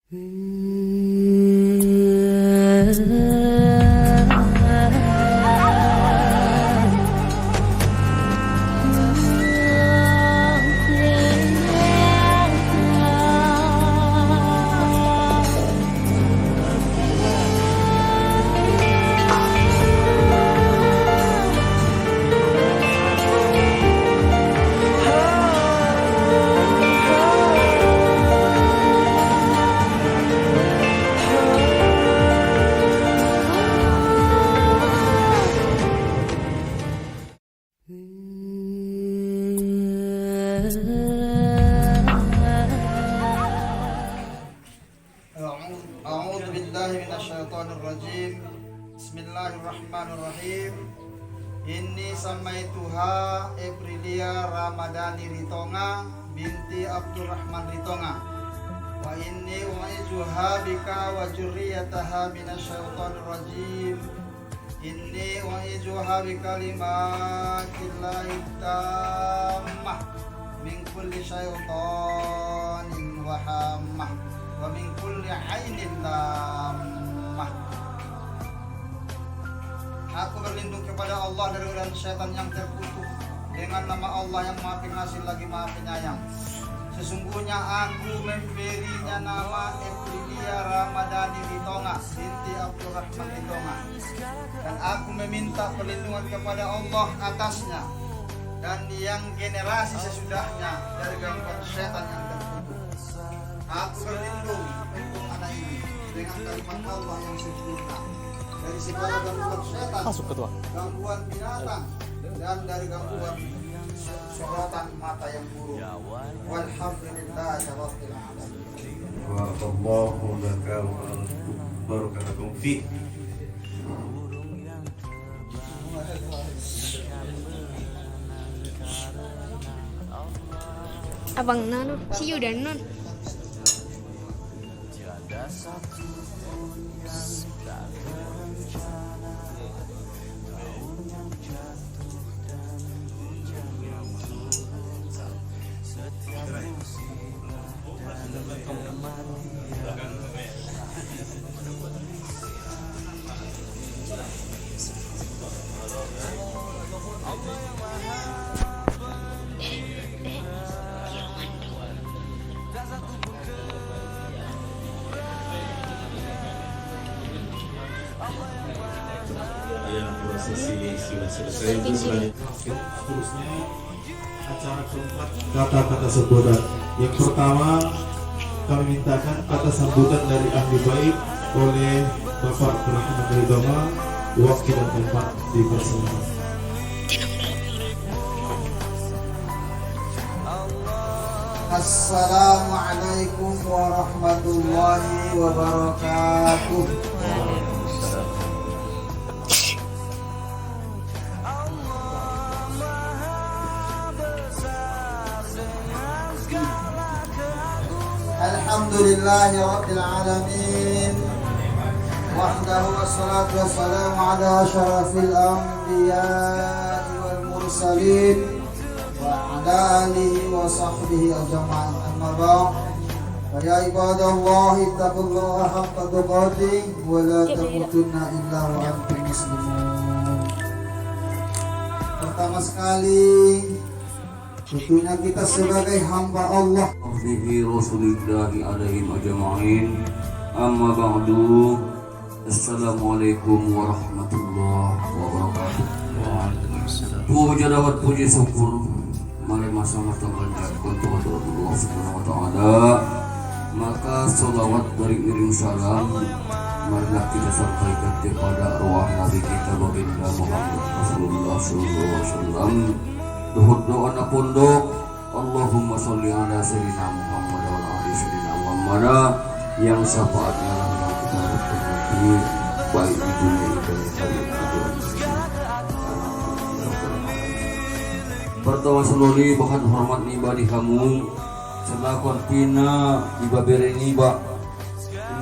A'udzu billahi minasyaitonir rajim. Bismillahirrahmanirrahim. Inni samaituha Aprilia Ramadhani Ritonga binti Abdurrahman Ritonga. Wa inni u'izuha bika wa dzurriyyataha minasyaitonir rajim. Inni u'izuha bikalimatillahi tammah min kulli syaitanin wa hammah wa min kulli ainin lammah. Aku berlindung kepada Allah dari godaan syaitan yang terkutuk dengan nama Allah yang Maha Pengasih lagi Maha Penyayang. Sesungguhnya aku memberinya nama Aprilia Ramadhani Ritonga binti Abdurrahman Ritonga, dan aku meminta perlindungan kepada Allah atasnya dan yang generasi sesudahnya dari gangguan syaitan yang terkutuk. Aku berlindung untuk anak ini dengan kalimat Allah yang sempurna dari segala gangguan syaitan, gangguan binatang, dan dari gangguan sorotan mata yang buruk. Walhamdulillahi rabbil alamin. Barakallahu laka wa barakatuh fi. Abang Nano, si Yudan non. Prosesi sudah selesai. Seterusnya acara keempat, kata-kata sambutan. Yang pertama, kami mintakan kata sambutan dari ahli baik oleh Bapak Abdurrahman Ritonga. Waktu dan tempat dipersilakan. Assalamualaikum warahmatullahi wabarakatuh. Alhamdulillahi rabbil alamin. Wahdahu wassalatu wassalamu ala asyrafil anbiya'i wal mursalin wa ala alihi wa sahbihi ajma'in. Amma ba'd. Fa ya ibadallahi ittaqullaha haqqa tuqatih wa la tamutunna illa wa antum muslimun. Pertama sekali, tentunya kita sebagai hamba Allah Bihi Rasulillahi alaihim ajma'in. Amma ba'du. Assalamualaikum warahmatullahi wabarakatuh. Puja dan puji syukur mari masa-masa menjadikan kepada Allah Subhanahu wa taala. Maka salawat dari iring salam marilah kita sampaikan kepada arwah Nabi kita baginda Muhammad Rasulullah sallallahu alaihi wasallam. Doa anak pondok, Allahumma sholli ala sayyidina Muhammad wa ala ali sayyidina Muhammad yang syafaatnya yang kita harapkan nanti baik di dunia dan di akhirat. Pertama sekali bahan hormat niba di kamu selakon pina iba bere niba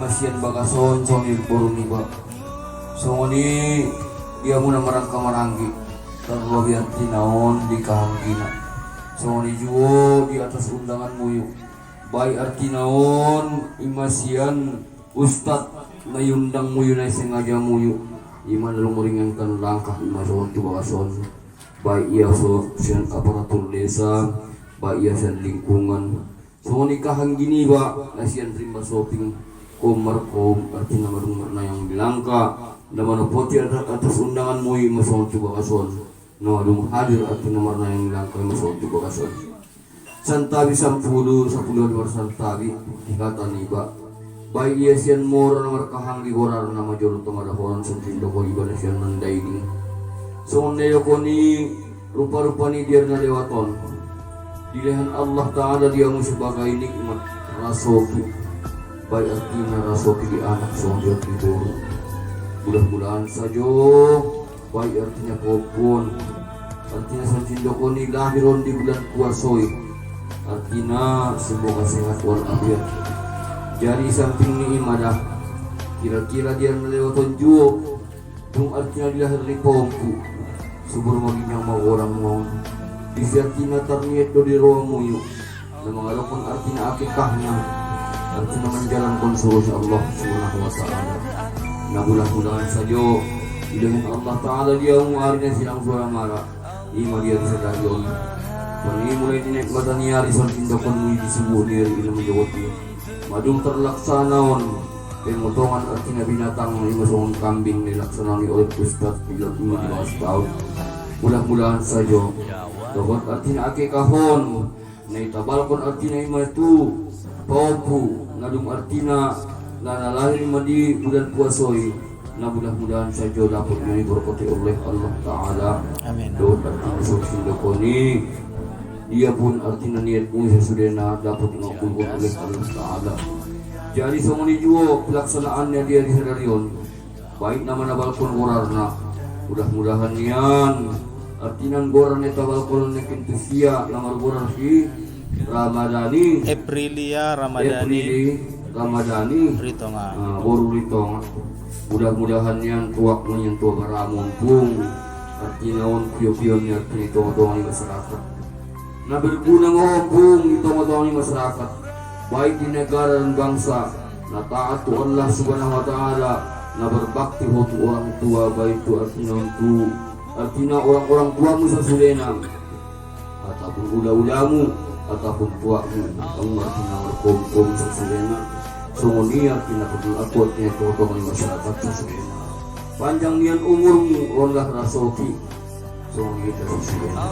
masian bagason soni boru niba soni dia muna marangka maranggi terlobian tinaon di kahanggina soni juo di atas undangan muyu baik artinaon imasian ustad mayundang muyu na sengaja muyu iman lu meringankan langkah imason tu bakason baik ia sian aparatur desa baik ia sian lingkungan so nikahan gini ba asian terima shopping kom artina marungar na yang dilangka naman poti atas undangan muyu imason tu bakason no dum hadir artina marna yang dilangka imason tu bakason santabi 10 luar santabi dikata niba baik ia sian mora nomor kahang di gorar nama jolo tomada horan sentin doko ibadah sian mendaini sonde yokoni rupa-rupa ni dia na lewaton dilihan Allah Ta'ala dia sebagai nikmat rasoki baik artinya rasoki di anak sonde itu mudah-mudahan saja baik artinya popon artinya sentin doko ni lahiron di bulan puasoi artinya semoga sehat walafiat jadi samping ni imadah kira-kira dia melewati juo tung artinya dia hari pompu subur maginya mau orang mau disiartina tarniat do di ruang muyu na mengalokon artinya akikahnya artinya menjalankan suruh Allah subhanahu wa ta'ala na mudah-mudahan saja dengan Allah ta'ala dia mengarina silang suara marah ima dia bisa dayon pani mulai dinikmatan niari santindakan muyu disubuh diri ilmu jawati madung terlaksanaon pemotongan artinya binatang masongon kambing dilaksanani oleh Ustaz bila 15 tahun mudah-mudahan saja dapat artinya akikahon naitabalkon artinya ima itu paupu nadung artinya lahir di bulan puasoi na mudah-mudahan saja dapat diberkati oleh Allah Ta'ala amin doa artinya suksidokoni dia pun artinya niatmu sesudahnya dapat mengabulkan oleh Allah Ta'ala jadi semua juga pelaksanaannya dia di Herarion baik nama nabalkon gorarna mudah-mudahan nian artinya goran eta balkon nekin tusia nama goran si Ramadhani Aprilia Ramadhani Ritonga boru Ritonga mudah-mudahan nian tuak menyentuh baramun pung artinya on pio-pionnya artinya tong-tong masyarakat na berguna ngobong di tengah-tengah masyarakat baik di negara dan bangsa na taat tu Allah subhanahu wa ta'ala na berbakti untuk orang tua baik itu artinya orang-orang tuamu sesudahnya ataupun ula-ulamu ataupun tuamu kamu artinya berkom-kom sesudahnya semuanya artinya betul akutnya tengah-tengah masyarakat sesudahnya panjang nian umurmu Allah rasoki semuanya kita sesudahnya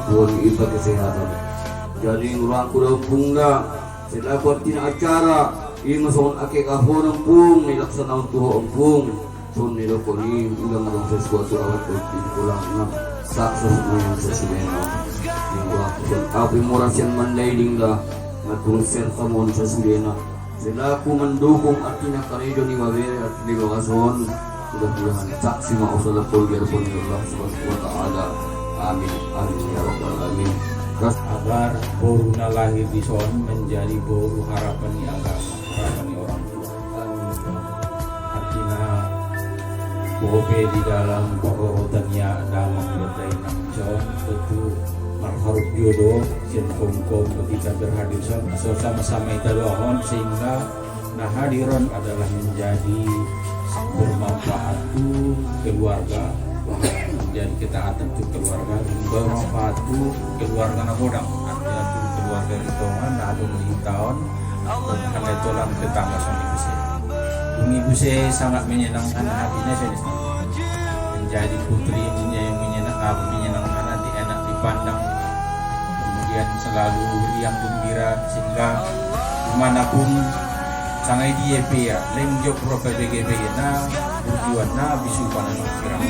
Tuhan ibadah kesehatan jadi orang kurang lah setelah buatin acara ini masuk akikah orang pun nilaksana untuk orang pun nilokoni ulang orang sesuatu awal politik ulang sukses yang sesuai yang waktu api murah yang mandailing lah ngatur serta mon sesuai selaku mendukung artinya karejo ni wabere artinya bagason mudah-mudahan saksi ma'usalah polgar pun Allah subhanahu wa ta'ala amin amin ya rabbal alamin agar boruna lahir di son menjadi boru harapan di agama harapan di orang tua artinya bobe di dalam pokorotannya agama berdaya nang son tentu marharuk jodoh sin kom ketika berhadir son sama-sama itu doang sehingga nah hadiron adalah menjadi bermanfaat keluarga jadi ketaatan untuk keluarga bermanfaat keluarga nakodang artinya keluarga ritongan ada tahun dan itu lang tetangga sama ibu saya sangat menyenangkan hatinya saya menjadi putrinya yang menyenangkan hati enak dipandang kemudian selalu riang gembira sehingga dimanapun sangai dia ya lengjok profe BGB na tujuan na bisu panan kirang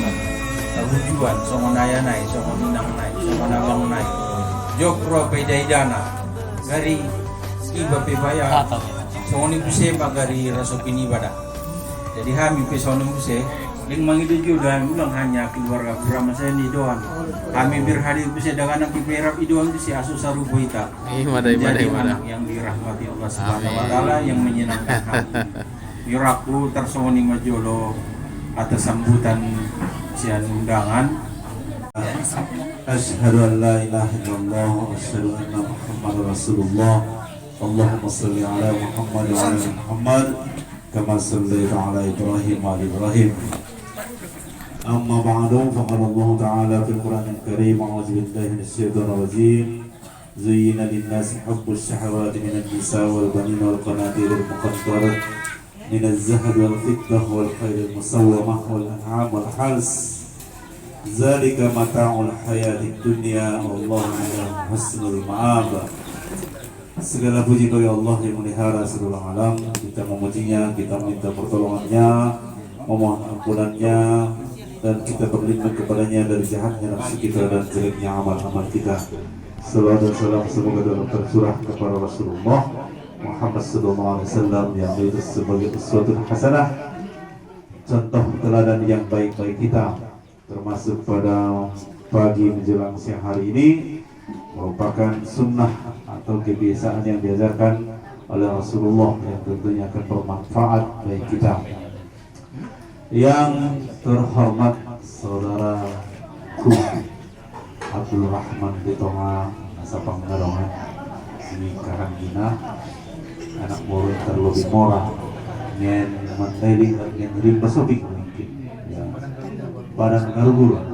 tujuan songo naya nai songo ninang nai songo nabang nai jok profe daidana gari iba pebaya songo ni buse bagari rasopini bada jadi kami pesono buse ling mangido juga ulang hanya keluarga kurang saya ni doan kami berhadir buse dengan anak piperap idoan itu si asu sarubo ita jadi anak yang dirahmati Allah Subhanahu wa taala yang menyenangkan hati yuraku tersoni majolo atas sambutan sian undangan Asyhadu an la ilaha illallah wa asyhadu anna Muhammadar Rasulullah اللهم صل على محمد وعلى آل محمد كما صليت على إبراهيم وعلى إبراهيم. أما بعد فقال الله تعالى في القرآن الكريم أعوذ بالله من الشيطان الرجيم زين للناس حب الشهوات من النساء والبنين والقناطير المقنطرة من الذهب والفضة والخيل المسومة والأنعام والحرث ذلك متاع الحياة الدنيا والله عنده حسن المآب. Segala puji bagi Allah yang melihara seluruh alam. Kita memujinya, kita minta pertolongannya, memohon ampunannya, dan kita berlindung kepadanya dari jahatnya nafsu kita dan jeleknya amal-amal kita. Salawat dan salam semoga dalam tercurah kepada Rasulullah Muhammad SAW yang itu sebagai uswatun hasanah, contoh teladan yang baik-baik kita, termasuk pada pagi menjelang siang hari ini merupakan sunnah atau kebiasaan yang diajarkan oleh Rasulullah yang tentunya akan bermanfaat bagi kita. Yang terhormat saudaraku Abdul Rahman Bitonga Nasapang Ngalongan di Karangina, anak murid terlebih murah ngen mandailing dan ngen rimba sobik mungkin ya padang garugul deh.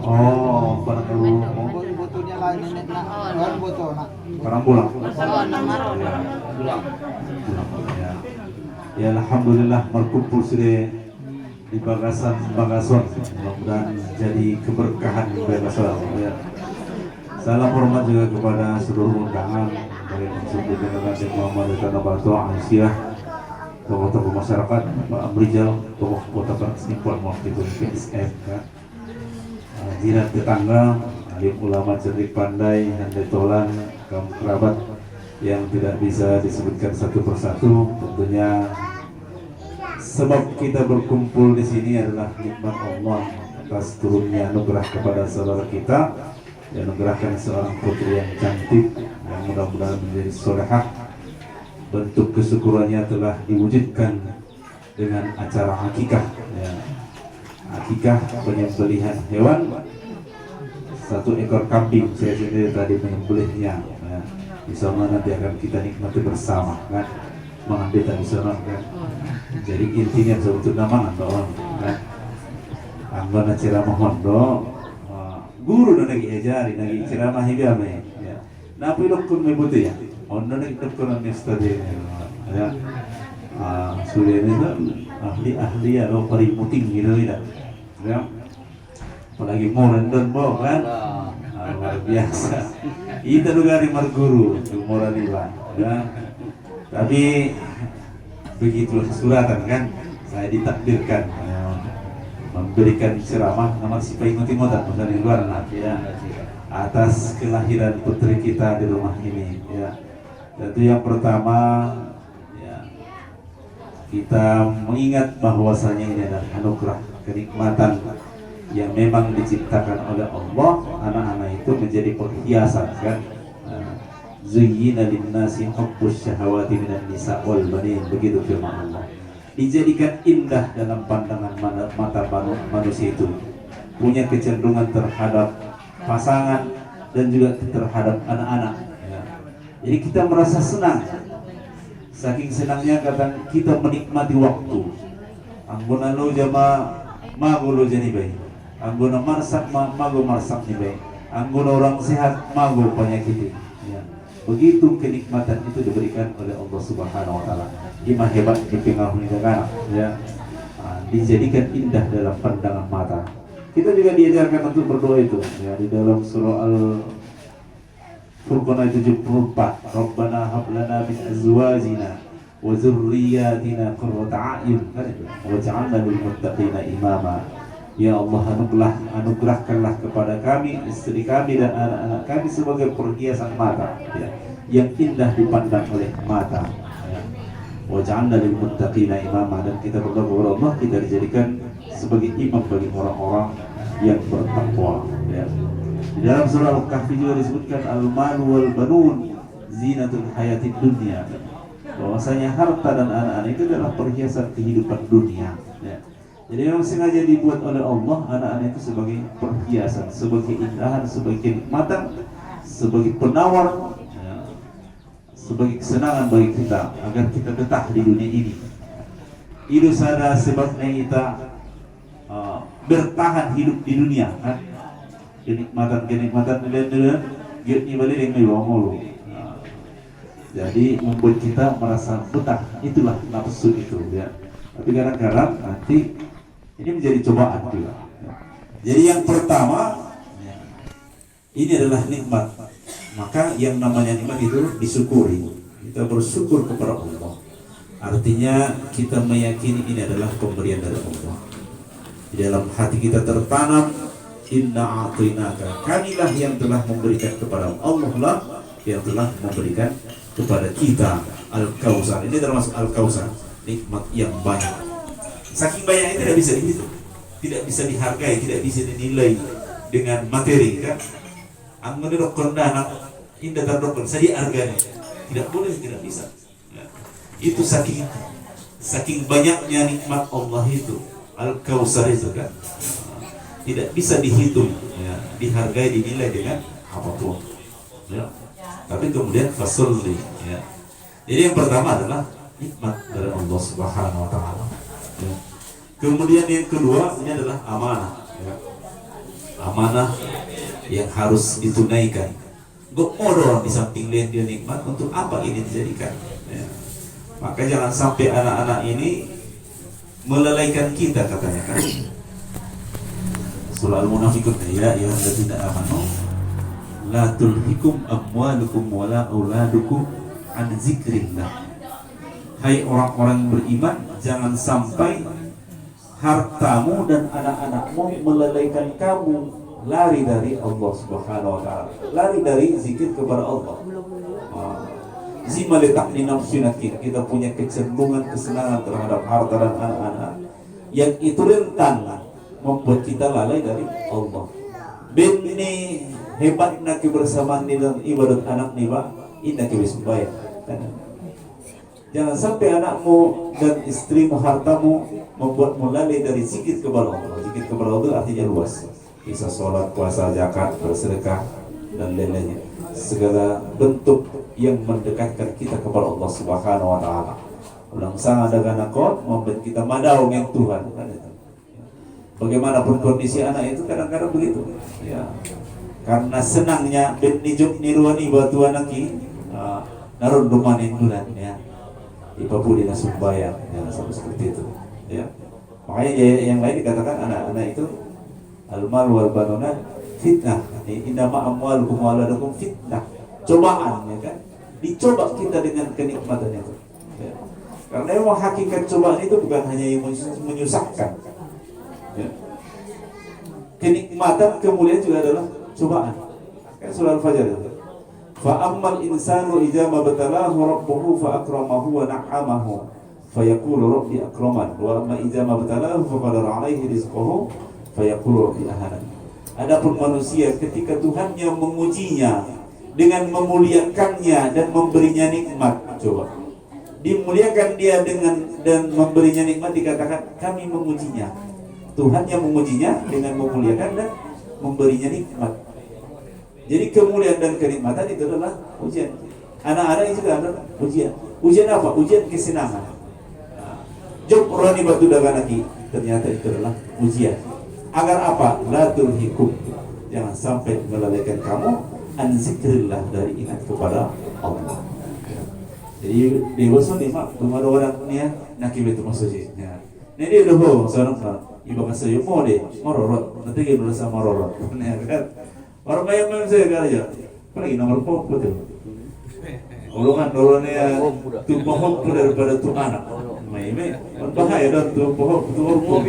Oh, padang garugul Botolnya lain nenek nak, botol nak. parang pulang. Ya alhamdulillah berkumpul sudah di Bagasan Bagason, mudah-mudahan jadi keberkahan di Bagason ya. Salam hormat juga kepada seluruh undangan dari maksud delegasi Muhammad Tanah Batu Aisyah, tokoh-tokoh masyarakat, Pak Amrijal, tokoh kota Persimpon waktu itu PSM kan, jiran tetangga, alim ulama cerdik pandai, handai tolan, kaum kerabat yang tidak bisa disebutkan satu persatu. Tentunya sebab kita berkumpul di sini adalah nikmat Allah atas turunnya anugerah kepada saudara kita, yang anugerahkan seorang putri yang cantik yang mudah-mudahan menjadi solehah. Bentuk kesyukurannya telah diwujudkan dengan acara akikah ya. Akikah penyembelihan hewan, 1 ekor kambing. Saya sendiri tadi menyembelihnya ya. Di sana nanti akan kita nikmati bersama kan, mengambil di sana kan. Jadi intinya sebetulnya mana orang kan, anggona ceramah hondo guru na nag-iajari, nag-iceramah higame ya. Napilok kun may buti ya. Hondo nag-itap ng study ya. Sudah ini ahli-ahli ya, lo parimuting gitu ya. Ya. Apalagi moran dan bo kan. Luar biasa. Itu lugar yang marguru, moran iba ya. Tapi begitulah suratan kan, saya ditakdirkan memberikan ceramah nama si Paimotimota dari luar ya, atas kelahiran putri kita di rumah ini ya. Tentu yang pertama ya, kita mengingat bahwasanya ini adalah anugerah kenikmatan yang memang diciptakan oleh Allah. Anak-anak itu menjadi perhiasan kan. Zuyyina linnasi hubbus syahawati minan nisa wal banin, begitu firman Allah. Dijadikan indah dalam pandangan mata manusia itu, punya kecenderungan terhadap pasangan dan juga terhadap anak-anak ya. Jadi kita merasa senang, saking senangnya kata kita menikmati waktu. Anggona lo jama mago lo jani bayi, anggona marsak mago marsak ni bayi, anggona orang sehat mago penyakit ya. Begitu kenikmatan itu diberikan oleh Allah Subhanahu wa taala. Gimana hebat dipengaruhi negara ya. Dijadikan indah dalam pandangan mata. Kita juga diajarkan untuk berdoa itu ya, di dalam surah Al-Furqan ayat 74. Rabbana hab lana min azwajina wa dzurriyyatina qurrata a'yun waj'alna lil muttaqina imama. Ya Allah, anugerahkanlah kepada kami, istri kami dan anak-anak kami sebagai perhiasan mata ya, yang indah dipandang oleh mata ya. Waj'alna lil muttaqina imama, dan kita berdoa kepada Allah kita dijadikan sebagai imam bagi orang-orang yang bertakwa ya. Di dalam surah Al-Kahfi juga disebutkan al-malu wal banun zinatul hayatid dunya, bahwasanya harta dan anak-anak itu adalah perhiasan kehidupan dunia ya. Jadi memang sengaja dibuat oleh Allah anak-anak itu sebagai perhiasan, sebagai keindahan, sebagai kenikmatan, sebagai penawar, sebagai kesenangan bagi kita agar kita betah di dunia ini. Itu sada sebabnya kita bertahan hidup di dunia kan. Kenikmatan nilai-nilai ini balik yang mewah. Jadi membuat kita merasa betah, itulah nafsu itu ya. Tapi kadang-kadang nanti ini menjadi cobaan juga. Jadi yang pertama ini adalah nikmat. Maka yang namanya nikmat itu disyukuri. Kita bersyukur kepada Allah. Artinya kita meyakini ini adalah pemberian dari Allah. Di dalam hati kita tertanam, inna a'tainaka, kamilah yang telah memberikan kepada Allah lah yang telah memberikan kepada kita Al-Kautsar. Ini termasuk Al-Kautsar, nikmat yang banyak. Saking banyaknya tidak bisa dihitung, tidak bisa dihargai, tidak bisa dinilai dengan materi kan. Ang menurut kondanak indah terdokter saja harganya tidak boleh, tidak bisa ya. Itu saking banyaknya nikmat Allah itu Al-Kautsar itu kan, tidak bisa dihitung ya, dihargai, dinilai dengan apapun ya. Tapi kemudian fasulli ya. Jadi yang pertama adalah nikmat dari Allah Subhanahu wa taala ya. Kemudian yang kedua ini adalah amanah ya. Amanah yang harus ditunaikan. Gak modal di samping lihat dia nikmat, untuk apa ini dijadikan ya. Maka jangan sampai anak-anak ini melalaikan kita, katanya kan surah Al-Munafiqun ya ayyuhalladzina amanu la tulhikum amwalukum wala auladukum an zikrillah. Hai orang-orang beriman, jangan sampai hartamu dan anak-anakmu melalaikan kamu lari dari Allah Subhanahu wa taala, lari dari zikir kepada Allah. Zima letak di nafsu kita punya kecenderungan kesenangan terhadap harta dan anak-anak yang itu rentan membuat kita lalai dari Allah. Ben ini hebatnya kebersamaan di dalam ibadat anak nih Pak, indah kebersamaan. Jangan sampai anakmu dan istrimu, hartamu membuatmu lalai dari zikir kepada Allah. Zikir kepada Allah artinya luas, bisa sholat, puasa, zakat, bersedekah dan lain-lainnya. Segala bentuk yang mendekatkan kita kepada Allah Subhanahu wa taala. Ulang sang ada ganakot membuat kita madau dengan Tuhan kan itu. Bagaimanapun kondisi anak itu kadang-kadang begitu ya. Karena senangnya benijuk niruani batuan lagi narun dumanin bulan ya. Ipapudi nasumbayang ya, seperti itu ya. Makanya yang lain dikatakan anak-anak itu al-mal wal banuna fitnah. Innama amwalukum wa auladukum fitnah. Cobaan ya kan. Dicoba kita dengan kenikmatan itu ya. Karena memang hakikat cobaan itu bukan hanya yang menyusahkan ya. Kenikmatan kemuliaan juga adalah cobaan. Kan surah Al-Fajr itu. Fa ammal insanu idza mabtalahu rabbuhu fa akramahu wa na'amahu fa yaqulu rabbi akraman wa amma idza mabtalahu fa qadara 'alaihi rizqahu fa yaqulu rabbi ahanan. Adapun manusia ketika Tuhannya mengujinya dengan memuliakannya dan memberinya nikmat, coba dimuliakan dia dengan dan memberinya nikmat, dikatakan kami mengujinya. Tuhan yang mengujinya dengan memuliakan dan memberinya nikmat. Jadi kemuliaan dan kenikmatan itu adalah ujian. Anak-anak itu adalah ujian. Ujian apa? Ujian kesenangan. Job rani batu daganaki, ternyata itu adalah ujian. Agar apa? La tulhikum, jangan sampai melalaikan kamu an zikrillah, dari ingat kepada Allah. Jadi dewasa ni mak, rumah orang ni nak itu maksudnya. Ni dia dah seorang ibu kata saya mau deh marorot, nanti kita berusaha marorot. Kan orang bayar memang saya kan aja. Apalagi nomor pokok betul. Golongan tu pohon tu daripada tu anak. Mai berbahaya dan tu pohon tu orang.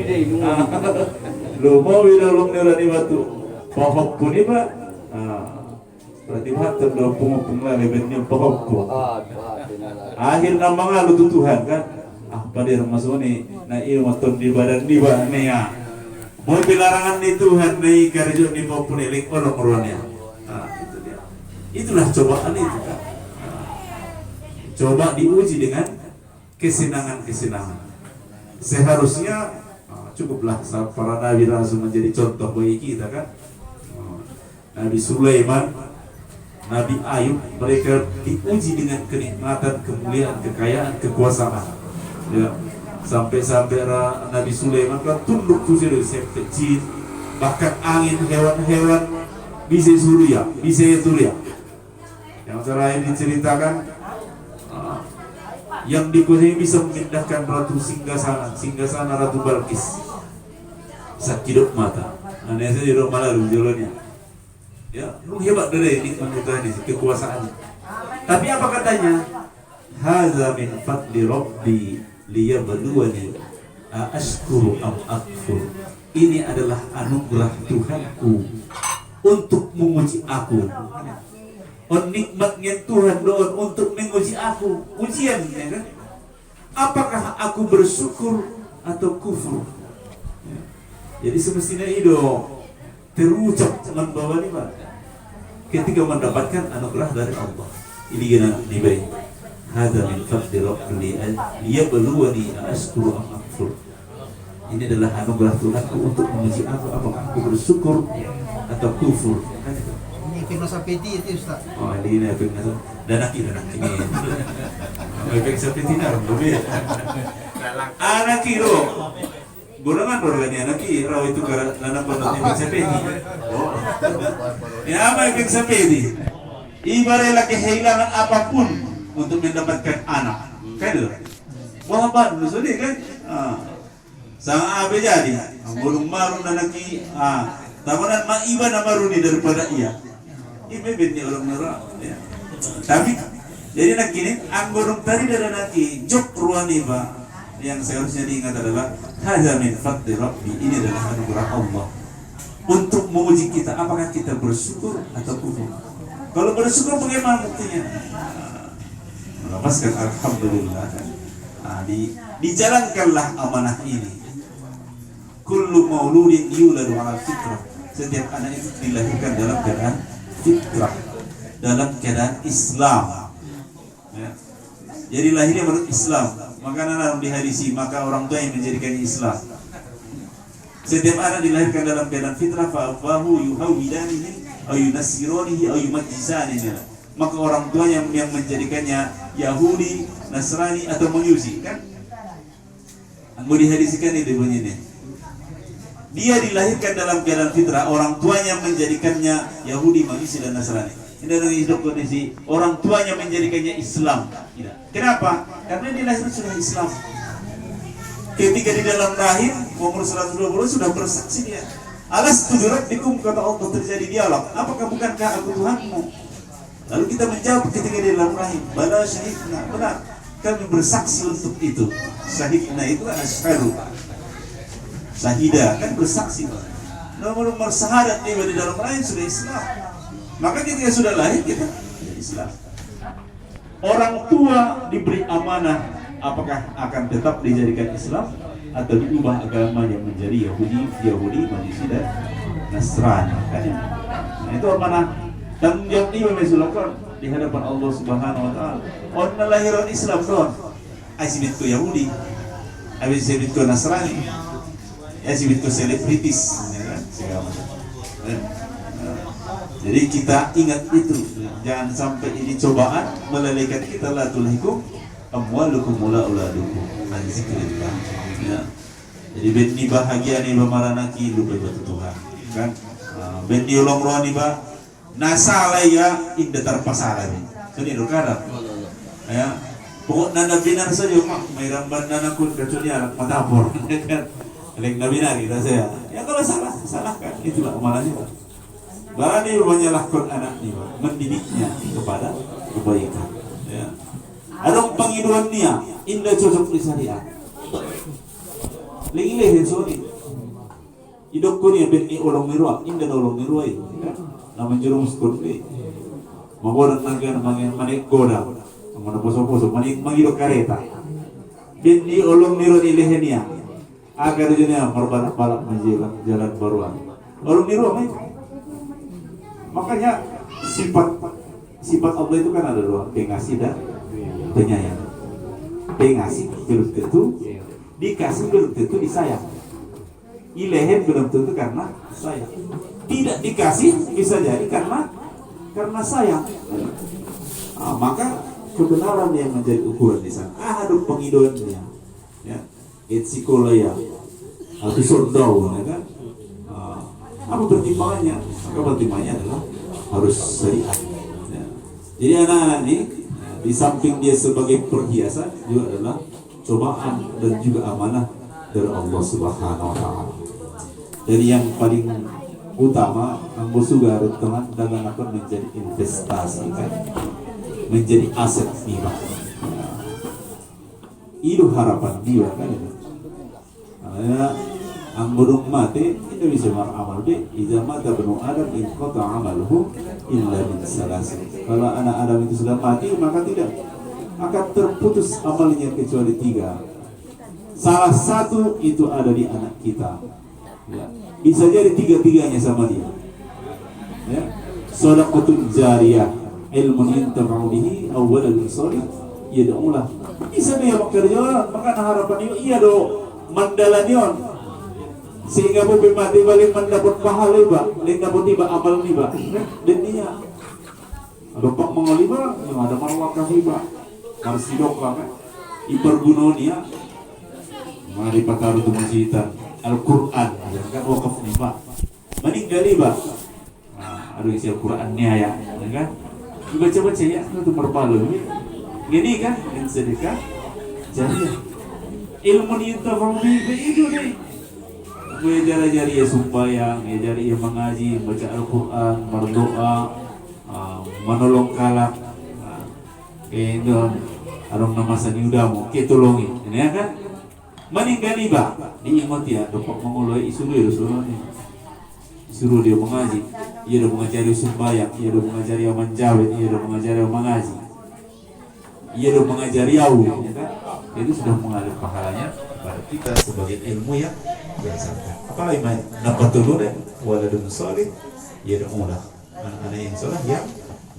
Lu mau bilang ni batu pohon pun ni pak. Berarti hati dah pungut-pungut lebennya pohon pun. Akhir nama lu Tuhan kan. Pada masuk ni na ilmu ton di badan di bawah ni ya. Mau bilarangan di Tuhan ni kerja ni maupun elik orang-orangnya. Itu dia. Itulah cobaan itu kan. Coba diuji dengan kesenangan-kesenangan. Seharusnya cukuplah para nabi langsung menjadi contoh bagi kita kan. Nabi Sulaiman, Nabi Ayub, mereka diuji dengan kenikmatan, kemuliaan, kekayaan, kekuasaan. Ya, sampai-sampai Nabi Sulaiman kan tunduk kusir sampai jin, bahkan angin, hewan-hewan bisa surya, bisa surya. Yang terakhir diceritakan yang dikuasai bisa memindahkan Ratu Singgasana Ratu Balkis. Sakit mata. Aneh saja di rumah lalu jalannya. Ya, lu hebat dari ini Tuhan ini kekuasaannya. Tapi apa katanya? Hadza min fadli Rabbi liyabluwani ashkuru am akfur. Ini adalah anugerah Tuhanku untuk menguji aku. Nikmatnya Tuhan doon untuk menguji aku. Ujian, ya kan? Apakah aku bersyukur atau kufur? Ya. Jadi semestinya itu terucap membawa lima ketika mendapatkan anugerah dari Allah. Ini gina nih baik. Hadza min fadli Rabbi liyabluwani ashkuru am akfur. Ini adalah anugerah Tuhanku untuk menguji aku, apakah aku bersyukur atau kufur. Ini efek sapeti itu Ustaz. Oh, ini efek danak ini. Efek sapeti nar lebih. Anak kiro. Gunakan orangnya anak kiro itu karena penonton efek sapeti. Oh. Ini apa efek sapeti? Ibaratnya kehilangan apapun untuk mendapatkan anak. Kan itu? Wah, baru sudah kan? Sang abe jadi, burung marun nanaki, tamunan maiba na maruni daripada ia. Ibe binti orang nera. Ya. Tapi jadi nak kini, ang burung tadi dari nanaki, jok ruani ba, yang seharusnya diingat adalah hadza min fadli Rabbi. Ini adalah anugerah Allah untuk menguji kita, apakah kita bersyukur atau kufur. Kalau bersyukur bagaimana buktinya? Melepaskan alhamdulillah. Dijalankanlah amanah ini. Kullu mauludin yuladu ala fitrah. Setiap anak itu dilahirkan dalam keadaan fitrah, dalam keadaan Islam. Ya. Jadi lahirnya menurut Islam. Maka anak diharisi, maka orang tua yang menjadikannya Islam. Setiap anak dilahirkan dalam keadaan fitrah, fa'afahu yuhawidanihi au yunasironihi au yumajjisanihi. Maka orang tua yang menjadikannya Yahudi, Nasrani atau Majusi, kan? Mau diharisikan itu bunyinya. Dia dilahirkan dalam keadaan fitrah, orang tuanya menjadikannya Yahudi, Majusi dan Nasrani. Ini adalah hidup kondisi orang tuanya menjadikannya Islam. Kenapa? Karena dia lahir sudah Islam. Ketika di dalam rahim umur 120 sudah bersaksi dia. Alastu birabbikum, kata Allah, terjadi dialog. Apakah bukankah aku Tuhanmu? Lalu kita menjawab ketika di dalam rahim, bala syahidna, benar. Kami bersaksi untuk itu. Syahidna itu asyhadu. Syahidah kan bersaksi. Nomor syahadat dia di dalam rahim sudah Islam. Maka ketika sudah lahir kita Islam. Orang tua diberi amanah, apakah akan tetap dijadikan Islam atau diubah agama yang menjadi Yahudi, Majusi dan Nasrani. Nah, itu amanah. Tanggung jawab ini mesulkan di hadapan Allah Subhanahu wa taala. Orang lahiran Islam doang. Asibit ke Yahudi, asibit ke Nasrani, asibit ke selebritis, ya kan? Jadi kita ingat itu, jangan sampai ini cobaan melalaikan kita, la tulhikum amwalukum wala auladukum an zikrillah. Ya. Jadi benni bahagia nih bamaranaki lu betul Tuhan, kan? Benni ulong rohani ba nasalaya inda tarpasala ni. Sini rukada. Ya. Pokok nanda binar saja mak may ramban nanakun kecuali anak matapor. Kan? Leng nabinari saya. Ya kalau salah, salahkan. Itulah amalannya, Pak. Berani menyalahkan anaknya, mendidiknya kepada kebaikan. Ya. Ada pengiduan dia, indah cocok di syariat. Lingileh sorry. Hidup ko niya ben ulong mirwa, indah ulong mirwa itu. Namun jerumus kunci. Magodan nagan manik goda. Mana poso-poso manik mangiro kareta. Ben ulong mirwa ilehnya. Agar dunia berbalak-balak menjelang jalan baruan. Ulong mirwa mai. Makanya sifat Allah itu kan ada dua, pengasih dan penyayang. Pengasih belum tentu dikasih, belum tentu disayang. Ilehen belum tentu karena sayang. Tidak dikasih bisa jadi karena karena sayang. Maka kebenaran yang menjadi ukuran di sana. Ahadu pengidoannya, ya, etsikolaya, atau sordau, ya kan? Apa pertimbangannya? Maka pertimbangannya adalah harus syariat. Ya. Jadi anak-anak ini di samping dia sebagai perhiasan juga adalah cobaan dan juga amanah dari Allah Subhanahu Wa Taala. Jadi yang paling utama, Ambo Suga teman dagang akan menjadi investasi, kan? Menjadi aset niba. Itu harapan dia, kan? Karena Amburung mati itu bisa beramal be. Idza mata banu Adam inqata amaluhu illa min salas. Kalau anak Adam itu sudah mati, maka tidak akan terputus amalnya kecuali 3. Salah satu itu ada di anak kita. Ya. Bisa jadi 3-tiganya sama dia. Ya. Shadaqatun jariyah, ilmun yantafa'u bihi, aw waladun shalih yad'ulah. Bisa dia bekerja, maka harapan itu iya do mandalanion. Sehingga mobil mati balik mendapat pahala iba, lain dapat iba amal iba, dan dia ada pak mengoliba yang ada marwah iba, harus didoklah kan, ipergunon ya, mari pakar itu masjidan Al-Quran, kan wakaf iba, meninggal iba, ada isi Al-Qurannya ya kan, dibaca-baca ya, itu berpalu, gini kan, yang sedekah, jadi ilmu yantafa'u bihi itu nih. Gue jari-jari ya sembahyang, ya jari ya mengaji, baca Al-Quran, berdoa, menolong kalak, itu arung nama sani udamu, ketolongi, ini ya kan? Meninggal iba, diingat ya, dapat mengulai isuruh dia mengaji, ia udah mengajari sembahyang, ia udah mengajari menjawab, ia udah mengajari mengaji, ia udah mengajari yawu, ya kan? Itu sudah mengalir pahalanya pada kita sebagai ilmu yang biasa. Apalagi nampak dulu deh, waladun sholih yad'ulah, anak-anak yang soleh yang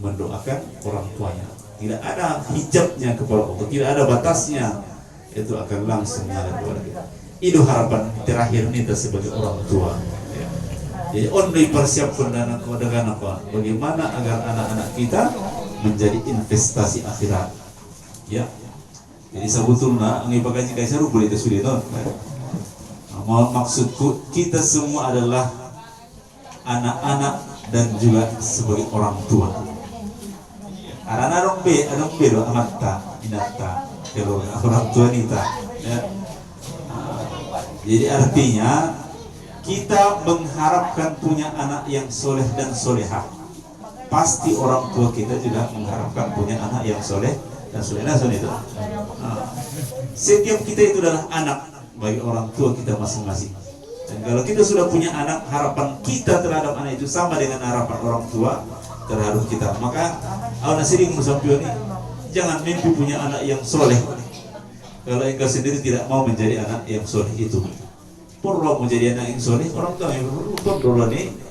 mendoakan orang tuanya. Tidak ada hijabnya kepada Allah, tidak ada batasnya, itu akan langsung mengalir kepada kita. Itu harapan terakhir kita sebagai orang tua. Ya. Jadi only persiapkan dengan apa? Bagaimana agar anak-anak kita menjadi investasi akhirat. Ya. Jadi sebetulnya ngibaga jika seru boleh itu sudah maksudku kita semua adalah anak-anak dan juga sebagai orang tua. Karena adong be do amata inata kalau orang tua nita. Ya. Jadi artinya kita mengharapkan punya anak yang soleh dan solehah. Pasti orang tua kita juga mengharapkan punya anak yang soleh dan solehah itu. Setiap kita itu adalah anak bagi orang tua kita masing-masing. Dan kalau kita sudah punya anak, harapan kita terhadap anak itu sama dengan harapan orang tua terhadap kita. Maka awak sering musafion ini, jangan mimpi punya anak yang soleh kalau engkau sendiri tidak mau menjadi anak yang soleh itu. Perlu menjadi anak yang soleh, orang tua yang perlu nih.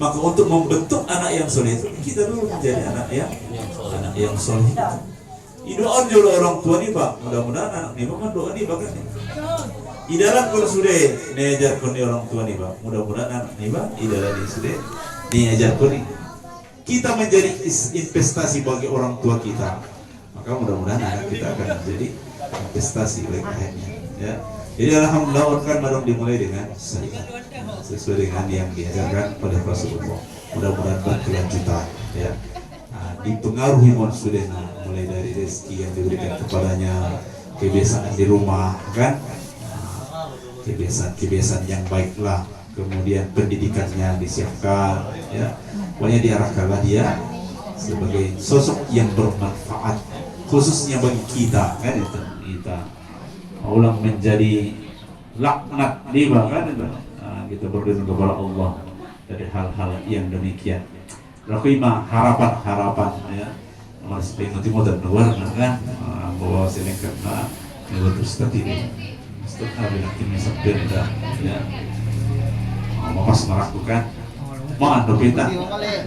Maka untuk membentuk anak yang soleh itu, kita dulu menjadi anak yang soleh. Doa dulu orang tua nih pak, mudah-mudahan anak nih kan doa nih bahkan idaran kalau sudah diajarkan orang tua nih pak, mudah-mudahan anak nih pak idaran ini sudah diajarkan nih. Kita menjadi investasi bagi orang tua kita, maka mudah-mudahan anak kita akan menjadi investasi lainnya. Ya, jadi alhamdulillah kan baru dimulai dengan syariat sesuai dengan yang diajarkan pada Rasulullah. Mudah-mudahan berkelanjutan. Ya. Dipengaruhi maksudnya mulai dari rezeki yang diberikan kepadanya, kebiasaan di rumah kan, kebiasaan yang baiklah, kemudian pendidikannya disiapkan, ya pokoknya diarahkanlah dia sebagai sosok yang bermanfaat khususnya bagi kita kan, itu kita ulang menjadi laknat liba kan itu. Kita berdoa kepada Allah dari hal-hal yang demikian. Rakima harapan ya masih pengen motor luar kan bahwa selengkap na terus tadi Ustaz hari ini sampai dah ya mau pas melakukan mau ando pita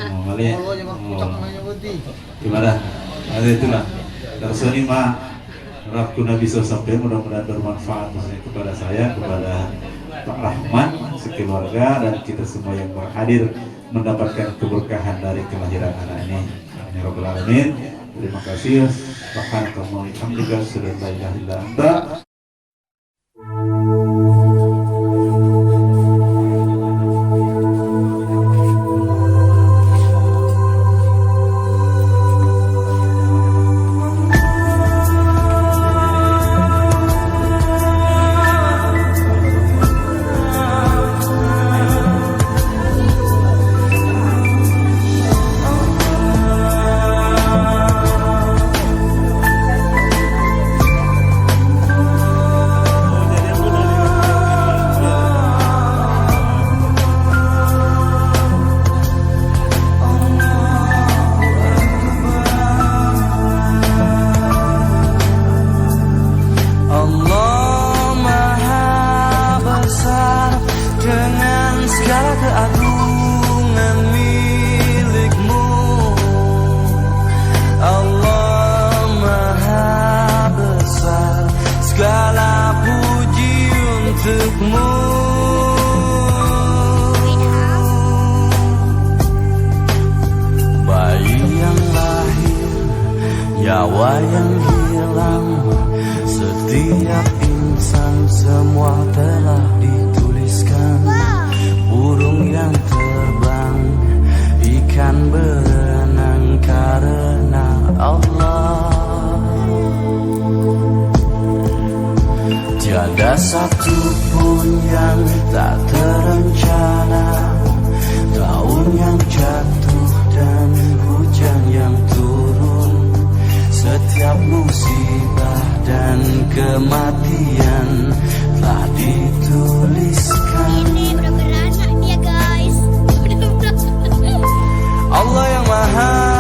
mau male gimana ada itulah terus ini mah Rabku Nabi sampai mudah-mudahan bermanfaat kepada saya, kepada Pak Rahman, sekeluarga dan kita semua yang berhadir mendapatkan keberkahan dari kelahiran anak ini. Amin ya rabbal alamin. Terima kasih. Subhanakallahumma wa bihamdika asyhadu an la ilaha illa anta. Keagungan milikmu, Allah Maha Besar, segala puji untukmu. Bayi yang lahir, nyawa yang hilang, setiap insan semua telah dituliskan. Burung yang terbang, ikan berenang karena Allah. Tiada satu pun yang tak terencana, daun yang jatuh dan hujan yang turun, setiap musibah dan kematian telah dituliskan. Ini udah beranak dia guys. Allah yang Maha